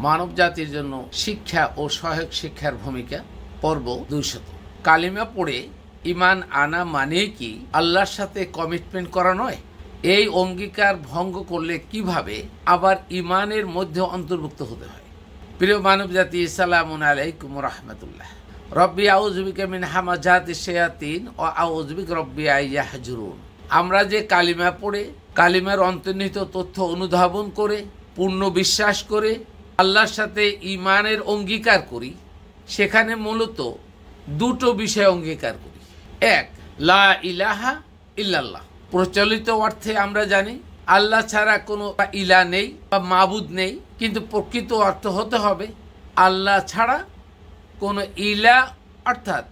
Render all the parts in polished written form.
মানব জাতির জন্য শিক্ষা ও সহায়ক শিক্ষার ভূমিকা পর্ব 200। কালিমা পড়ে ঈমান আনা মানে কি আল্লাহর সাথে কমিটমেন্ট করা নয়? এই অঙ্গীকার ভঙ্গ করলে কিভাবে আবার ঈমানের মধ্যে অন্তর্ভুক্ত হতে হয়? প্রিয় মানব জাতি, আসসালামু আলাইকুম ওয়া রাহমাতুল্লাহ। রব্বি আউযু বিকা মিন হামাযাতিশ শায়াতিন ওয়া আউযু বিকা রব্বি আন ইয়াহজুরুন। আমরা যে কালিমা পড়ে কালিমার অন্তর্নিহিত তথ্য অনুধাবন করে পূর্ণ বিশ্বাস করে আল্লাহর সাথে ঈমানের অঙ্গীকার করি, সেখানে মূলত দুটো বিষয় অঙ্গীকার করি। এক, লা ইলাহা ইল্লাল্লাহ। প্রচলিত অর্থে আমরা জানি আল্লাহ ছাড়া কোনো ইলা নেই বা মাবুদ নেই, কিন্তু প্রকৃত অর্থ হতে হবে আল্লাহ ছাড়া কোনো ইলা অর্থাৎ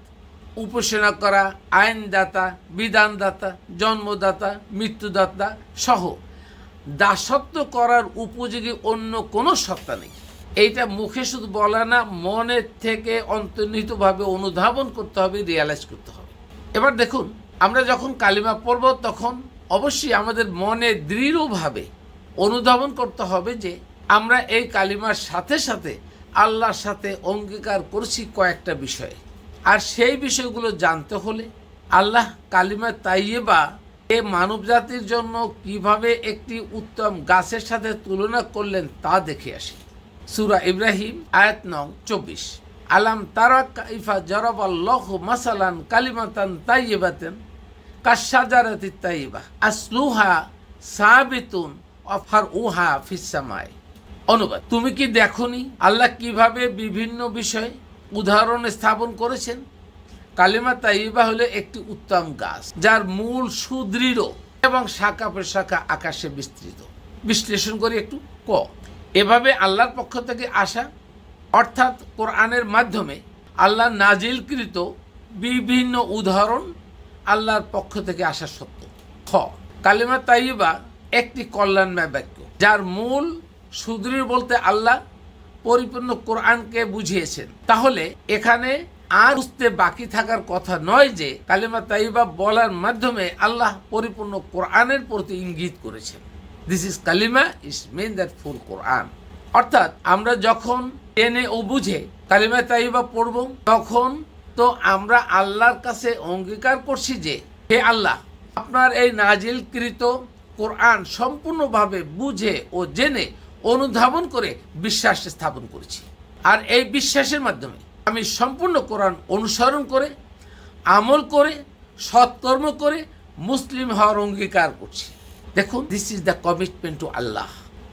উপাসনা করা, আইনদাতা, বিধানদাতা, জন্মদাতা, মৃত্যুদাতা সহ দাসত্ব করার উপযোগী অন্য কোনো সত্তা নেই। এইটা মুখে শুধু বলা না, মনের থেকে অন্তর্নিহিতভাবে অনুধাবন করতে হবে, রিয়ালাইজ করতে হবে। এবার দেখুন, আমরা যখন কালিমা পড়ব তখন অবশ্যই আমাদের মনে দৃঢ়ভাবে অনুধাবন করতে হবে যে আমরা এই কালিমার সাথে সাথে আল্লাহর সাথে অঙ্গীকার করছি কয়েকটা বিষয়ে। আর সেই বিষয়গুলো জানতে হলে আল্লাহ কালিমা তাইয়্যিবা এ মানব জাতির জন্য কিভাবে একটি উত্তম গাছের সাথে তুলনা করলেন তা দেখে আসি। সূরা ইব্রাহিম আয়াত নং 24। আলাম তারা কাইফা জারাবাল্লাহু মাসালান কালিমাতান তাইয়্যিবাতান কাশজারাতিত তাইয়্যিবা আসলুহা সাবিতুন ওয়া ফারউহা ফিস সামাই। অনুবাদ: তুমি কি দেখোনি আল্লাহ কিভাবে বিভিন্ন বিষয়ে উদাহরণ স্থাপন করেছেন? কালিমা তাইয়্যিবা হলো একটি উত্তম গাছ, যার মূল সুদৃঢ় এবং শাখা প্রশাখা আকাশে বিস্তৃত। বিশ্লেষণ করি একটু। এভাবে আল্লাহর পক্ষ থেকে আসা অর্থাৎ কোরআনের মাধ্যমে আল্লাহ নাজিলকৃত বিভিন্ন উদাহরণ আল্লাহর পক্ষ থেকে আসা সত্য। কালিমা তাইয়্যিবা একটি কল্যাণময় বাক্য, যার মূল সুদৃঢ় বলতে আল্লাহ পরিপূর্ণ কোরআনকে বুঝিয়েছেন। তাহলে এখানে আর বুঝতে বাকি থাকার কথা নয় যে কালিমা তাইয়্যিবা বলার মাধ্যমে আল্লাহ পরিপূর্ণ কোরআনের প্রতি ইঙ্গিত করেছেন। দিস ইজ কালিমা ইজ মিন দ্যাট ফুল কোরআন। অর্থাৎ আমরা যখন জেনে ও বুঝে কালিমা তাইয়্যিবা পড়ব, তখন তো আমরা আল্লাহর কাছে অঙ্গীকার করছি যে হে আল্লাহ, আপনার এই নাজিলকৃত কোরআন সম্পূর্ণভাবে বুঝে ও জেনে অনুধাবন করে বিশ্বাস স্থাপন করেছি। আর এই বিশ্বাসের মাধ্যমে আমি সম্পূর্ণ কোরআন অনুসরণ করে, আমল করে, সৎকর্ম করে মুসলিম হওয়ার অঙ্গীকার করছি। দেখুন, this is the commitment to Allah.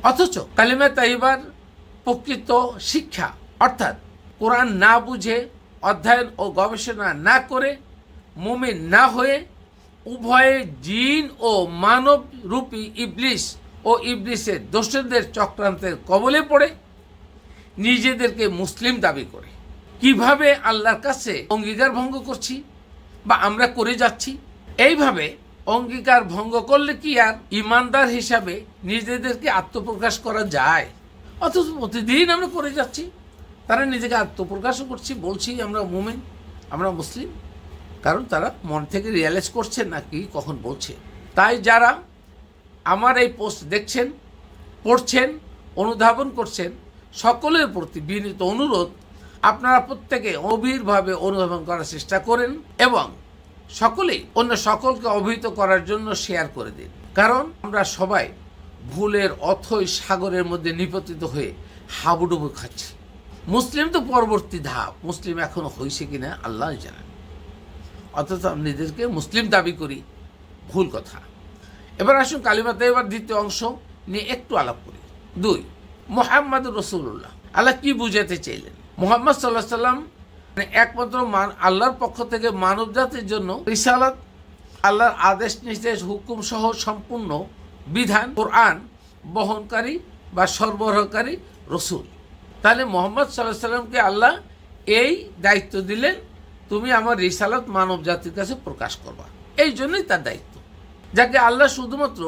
অথচ কালিমা তাইয়্যিবার প্রকৃত শিক্ষা অর্থাৎ কোরআন না বুঝে, অধ্যয়ন ও গবেষণা না করে, মুমিন না হয়ে উভয়ে জিন ও মানব রূপী ইবলিস ও ইবলিসের দোসরদের চক্রান্তের কবলে পড়ে নিজেদেরকে মুসলিম দাবি করে কিভাবে আল্লাহর কাছে অঙ্গীকার ভঙ্গ করছি বা আমরা করে যাচ্ছি। এইভাবে অঙ্গীকার ভঙ্গ করলে কি আর ইমানদার হিসাবে নিজেদেরকে আত্মপ্রকাশ করা যায়? অথচ প্রতিদিন আমরা করে যাচ্ছি। তারা নিজেকে আত্মপ্রকাশও করছি, বলছি আমরা মুমিন, আমরা মুসলিম, কারণ তারা মন থেকে রিয়ালাইজ করছে না কি কখন বলছে। তাই যারা আমার এই পোস্ট দেখছেন, পড়ছেন, অনুধাবন করছেন, সকলের প্রতি বিনীত অনুরোধ, আপনারা প্রত্যেকে গভীরভাবে অনুধাবন করার চেষ্টা করেন এবং সকলেই অন্য সকলকে অবহিত করার জন্য শেয়ার করে দিন। কারণ আমরা সবাই ভুলের অথৈ সাগরের মধ্যে নিপতিত হয়ে হাবুডুবু খাচ্ছি। মুসলিম তো পরবর্তী ধাপ, মুসলিম এখনো হয়েছে কিনা আল্লাহ জানেন। অথচ নিজেদেরকে মুসলিম দাবি করি, ভুল কথা। এবার আসুন কালিমা তাইয়্যিবার দ্বিতীয় অংশ নিয়ে একটু আলাপ করি। 2, মুহাম্মাদুর রাসূলুল্লাহ। আল্লাহ কি বুঝাতে চাইলেন? মুহাম্মদ সাল্লাল্লাহু আলাইহি ওয়াসাল্লাম একমাত্র আল্লাহর পক্ষ থেকে মানব জাতির জন্য রিসালাত, আল্লাহর আদেশ নির্দেশ হুকুম সহ সম্পূর্ণ বিধান কোরআন বহনকারী বা সরবরাহকারী রসুল। তাহলে মুহাম্মদ সাল্লাল্লাহু আলাইহি ওয়াসাল্লামকে আল্লাহ এই দায়িত্ব দিলেন, তুমি আমার রিসালাত মানব জাতির কাছে প্রকাশ করবা। এই জন্যই তার দায়িত্ব, যাকে আল্লাহ শুধুমাত্র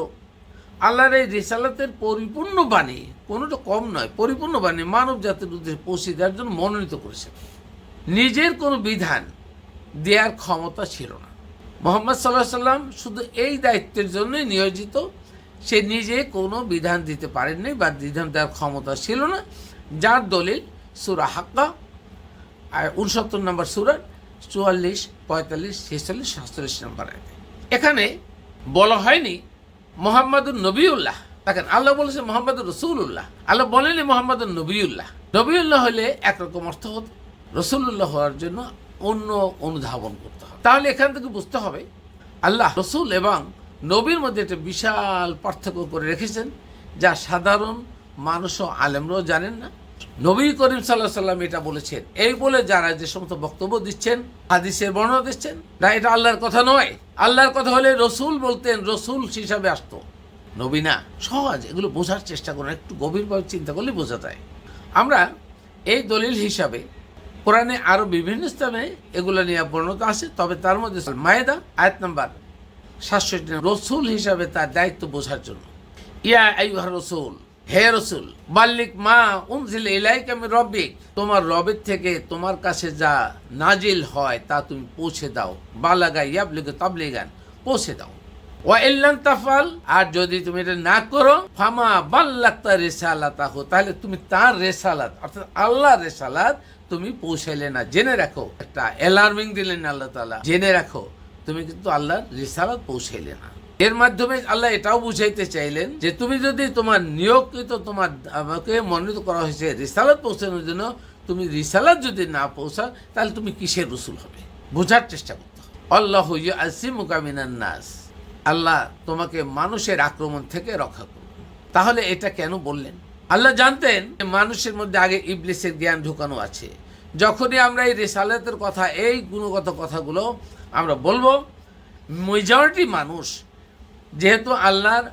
আল্লাহর এই রিসালাতের পরিপূর্ণ বাণী, কোনোটা কম নয়, পরিপূর্ণ বাণী মানব জাতির উদ্দেশ্যে পৌঁছে দেওয়ার জন্য মনোনীত করেছেন। নিজের কোনো বিধান দেওয়ার ক্ষমতা ছিল না। মুহাম্মদ সাল্লাল্লাহু আলাইহি ওয়াসাল্লাম শুধু এই দায়িত্বের জন্যই নিয়োজিত। সে নিজে কোনো বিধান দিতে পারেননি বা বিধান দেওয়ার ক্ষমতা ছিল না। যার দলিল সূরা হাক্কা 69 নম্বর সূরা 44, 45, 46, 47 নম্বর আয়াতে। এখানে বলা হয়নি মুহাম্মাদুর নবিউল্লাহ। দেখেন, আল্লাহ বলেছে মুহাম্মাদুর রাসূলুল্লাহ, আল্লাহ বলেনি মুহাম্মাদুর নবিউল্লাহ। নবিউল্লাহ হলে একরকম অর্থ হতো, রাসূলুল্লাহ হওয়ার জন্য অন্য অনুধাবন করতে হবে। তাহলে এখান থেকে বুঝতে হবে আল্লাহ রসুল এবং নবীর মধ্যে একটা বিশাল পার্থক্য করে রেখেছেন, যা সাধারণ মানুষও আলেমরাও জানেন না। নবী করিম সাল্লাল্লাহু আলাইহি সাল্লাম এটা বলেছেন, এই বলে যারা যে সমস্ত বক্তব্য দিচ্ছেন, হাদিসের বর্ণনা দিচ্ছেন, না, এটা আল্লাহর কথা নয়। আল্লাহর কথা হলে রসুল বলতেন, রসুল হিসাবে আসতো, নবী না। সহজ, এগুলো বোঝার চেষ্টা করুন, একটু গভীরভাবে চিন্তা করলে বোঝা যায়। আমরা এই দলিল হিসাবে কোরআনে আরো বিভিন্ন স্থানে এগুলো নিয়ে বর্ণনা আছে, তবে তার মধ্যে মায়েদা আয়াত নাম্বার 67, রসুল হিসাবে তার দায়িত্ব বোঝার জন্য। ইয়া আইয়ুহা রাসূল, হে রসুল, বাল্লিক মা উনজিলা ইলাইকা মির রাব্বিক, তোমার রবের থেকে তোমার কাছে যা নাজিল হয় তা তুমি পৌঁছে দাও। বালাগা ইয়াবলিগু তাবলিগান, পৌঁছে দাও। ওয়া ইল্লাম তাফাল, আর যদি তুমি এটা না করো, ফামা বাল্লাগতা রিসালাতাহু, তাহলে তুমি তার রিসালাত অর্থাৎ আল্লাহর রিসালাত তুমি পৌঁছাইলে না। জেনে রাখো, একটা অ্যালার্মিং দিলেন আল্লাহ তাআলা, জেনে রাখো তুমি কিন্তু আল্লাহর রিসালাত পৌঁছাইলে না। এর মাধ্যমে আল্লাহ এটাও বুঝাইতে চাইলেন যে তুমি যদি তোমার নিয়োগকৃত, তোমার আমাকে মনোনীত করা হয়েছে রিসালাত পৌঁছানোর জন্য, তুমি রিসালাত যদি না পৌঁছাও, তাহলে তুমি কিসের রসুল হবে? বোঝার চেষ্টা করতে হবে। আল্লাহু ইয়াসিমুকা মিনান নাস, আল্লাহ তোমাকে মানুষের আক্রমণ থেকে রক্ষা করবে। তাহলে এটা কেন বললেন? আল্লাহ জানতেন মানুষের মধ্যে আগে ইবলিসের জ্ঞান ঢুকানো আছে। যখনই আমরা এই রিসালাতের কথা, এই গুণগত কথাগুলো আমরা বলবো, মেজরিটি মানুষ যেহেতু আল্লাহর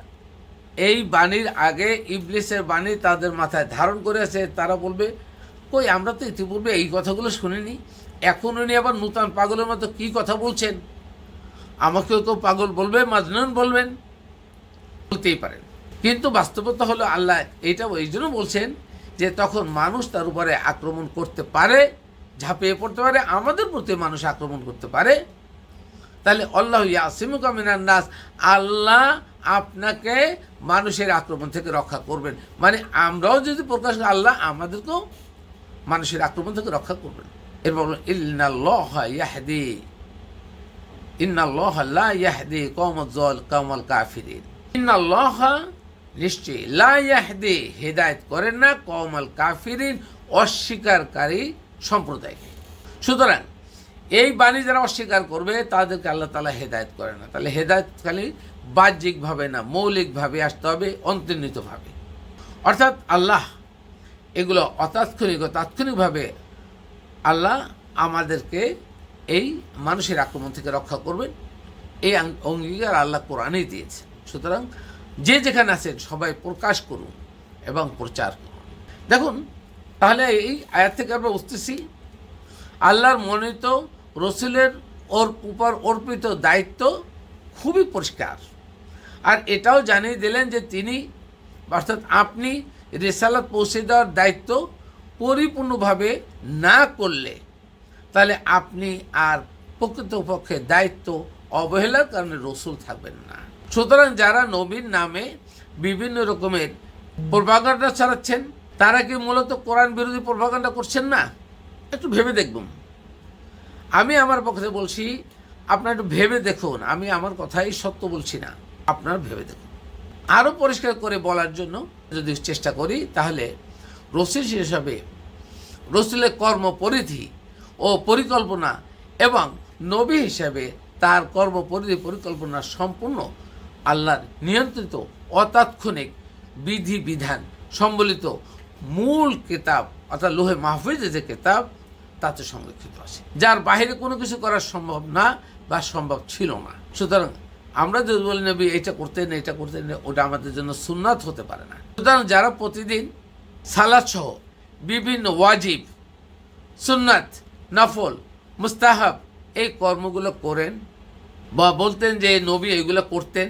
এই বাণীর আগে ইবলিসের বাণী তাদের মাথায় ধারণ করে আছে, তারা বলবে, কই আমরা তো ইতিপূর্বে এই কথাগুলো শুনিনি, এখন উনি আবার নূতন পাগলের মতো কি কথা বলছেন। আমাকেও কেউ পাগল বলবে, মাজনুন বলবেন, বলতেই পারেন। কিন্তু বাস্তবতা হলো আল্লাহ এটা এই জন্য বলছেন যে তখন মানুষ তার উপরে আক্রমণ করতে পারে, ঝাঁপিয়ে পড়তে পারে, আমাদের প্রতি মানুষ আক্রমণ করতে পারে। তাহলে আল্লাহু ইয়াসিমুকা মিনান নাস, আল্লাহ আপনাকে মানুষের আক্রমণ থেকে রক্ষা করবেন। মানে আমরাও যদি প্রকাশ করি, আল্লাহ আমাদেরকেও মানুষের আক্রমণ থেকে রক্ষা করবেন। এরপর ইন্নাল্লাহা ইয়াহদি, ইন্নাল্লাহা লা ইয়াহদি কওমাল কাফিরিন, ইন্নাল্লাহা নিশ্চয়ই, লা ইয়াহদি হিদায়াত করেন না, কওমাল কাফিরিন অস্বীকারী সম্প্রদায়কে। সুতরাং এই বাণী যারা অস্বীকার করবে তাদেরকে আল্লাহ তাআলা হেদায়েত করে না। তাহলে হেদায়েত খালি বাহ্যিকভাবে না, মৌলিকভাবে আসতে হবে, অন্তর্নিহিতভাবে। অর্থাৎ আল্লাহ এগুলো তাৎক্ষণিকভাবে আল্লাহ আমাদেরকে এই মানুষের আক্রমণ থেকে রক্ষা করবেন, এই অঙ্গীকার আল্লাহ কোরআনেই দিয়েছে। সুতরাং যে যেখানে আছেন সবাই প্রকাশ করুন এবং প্রচার করুন। দেখুন, তাহলে এই আয়াত থেকে আমরা বুঝতেছি আল্লাহর মনোনীত রসুলের উপর অর্পিত দায়িত্ব খুবই পরিষ্কার। আর এটাও জানিয়ে দিলেন যে তিনি অর্থাৎ আপনি রিসালাত পৌঁছে দেওয়ার দায়িত্ব পরিপূর্ণভাবে না করলে তাহলে আপনি আর প্রকৃতপক্ষে দায়িত্ব অবহেলার কারণে রসুল থাকবেন না। সুতরাং যারা নবীর নামে বিভিন্ন রকমের প্রোপাগান্ডা চালাচ্ছেন, তারা কি মূলত কোরআন বিরোধী প্রোপাগান্ডা করছেন না? একটু ভেবে দেখুন। আমি আমার পক্ষে বলছি, আপনার একটু ভেবে দেখুন। আমি আমার কথাই সত্য বলছি না, আপনার ভেবে দেখুন। আরও পরিষ্কার করে বলার জন্য যদি চেষ্টা করি, তাহলে রসুল হিসাবে রসুলের কর্মপরিধি ও পরিকল্পনা এবং নবী হিসাবে তার কর্মপরিধি পরিকল্পনা সম্পূর্ণ আল্লাহর নিয়ন্ত্রিত অতাৎক্ষণিক বিধিবিধান সম্বলিত মূল কিতাব অর্থাৎ লোহে মাহফুজে যে কিতাব তাতে সংরক্ষিত আছে, যার বাইরে কোনো কিছু করা সম্ভব না বা সম্ভব ছিল না। সুতরাং আমরা যদি বলি নবী এটা করতেন, এটা করতেন, ওটা আমাদের জন্য সুন্নাত হতে পারে না। সুতরাং যারা প্রতিদিন সালাত সহ বিভিন্ন ওয়াজিব, সুন্নাত, নফল, মুস্তাহাব এই কর্মগুলো করেন বা বলতেন যে নবী এইগুলো করতেন,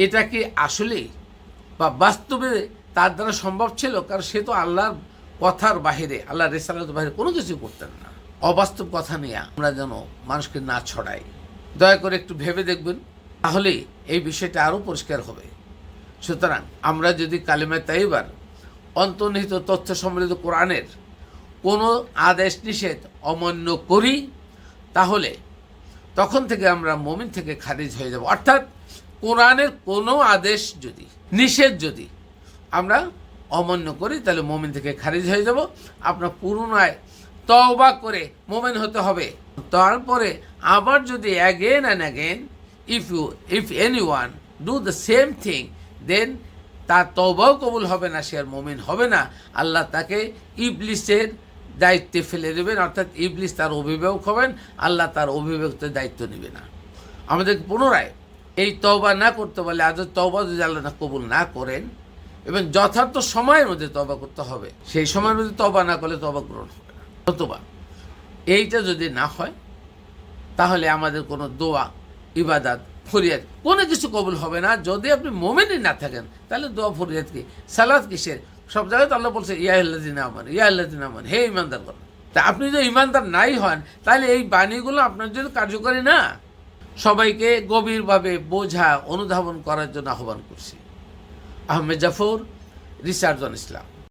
এটা কি আসলেই বা বাস্তবে তার দ্বারা সম্ভব ছিল? কারণ সে তো আল্লাহর কথার বাহিরে, আল্লাহর রিসালাতের বাহিরে কোনো কিছু করতেন না। অবাস্তব কথা নিয়ে আমরা যেন মানুষকে না ছড়াই। দয়া করে একটু ভেবে দেখবেন, তাহলেই এই বিষয়টা আরও পরিষ্কার হবে। সুতরাং আমরা যদি কালিমায়ে তাইয়্যিবার অন্তর্নিহিত তথ্য সম্বলিত কোরআনের কোনো আদেশ নিষেধ অমান্য করি, তাহলে তখন থেকে আমরা মুমিন থেকে খারিজ হয়ে যাব। অর্থাৎ কোরআনের কোনো আদেশ যদি, নিষেধ যদি আমরা অমান্য করি, তাহলে মুমিন থেকে খারিজ হয়ে যাব। আপনার পুনরায় তওবা করে মুমিন হতে হবে। তারপরে আবার যদি again and again if anyone do the same thing, then তার তওবাও কবুল হবে না, সে আর মুমিন হবে না। আল্লাহ তাকে ইবলিসের দায়িত্বে ফেলে দেবেন, অর্থাৎ ইবলিস তার অভিভাবক হবেন, আল্লাহ তার অভিভাবকদের দায়িত্ব নেবে না। আমাদের পুনরায় এই তওবা না করতে পারলে, আজ তওবা যদি আল্লাহ না কবুল না করেন, এবং যথার্থ সময়ের মধ্যে তওবা করতে হবে, সেই সময়ের মধ্যে তওবা না করলে তওবা গ্রহণ হবে না। অথবা এইটা যদি না হয়, তাহলে আমাদের কোনো দোয়া, ইবাদত, ফরিয়াদ কোনো কিছু কবুল হবে না। যদি আপনি মোমেনই না থাকেন, তাহলে দোয়া ফরিয়াদ কি, সালাত কিসের? সব জায়গায় তো আল্লাহ বলছে ইয়া আল্লাযিনা আমানু, ইয়া আল্লাযিনা আমানু, হে ইমানদার করো। তা আপনি যদি ইমানদার নাই হন, তাহলে এই বাণীগুলো আপনার জন্য কার্যকরী না। সবাইকে গভীরভাবে বোঝা, অনুধাবন করার জন্য আহ্বান করছি। Ahmed Zafar, research on Islam.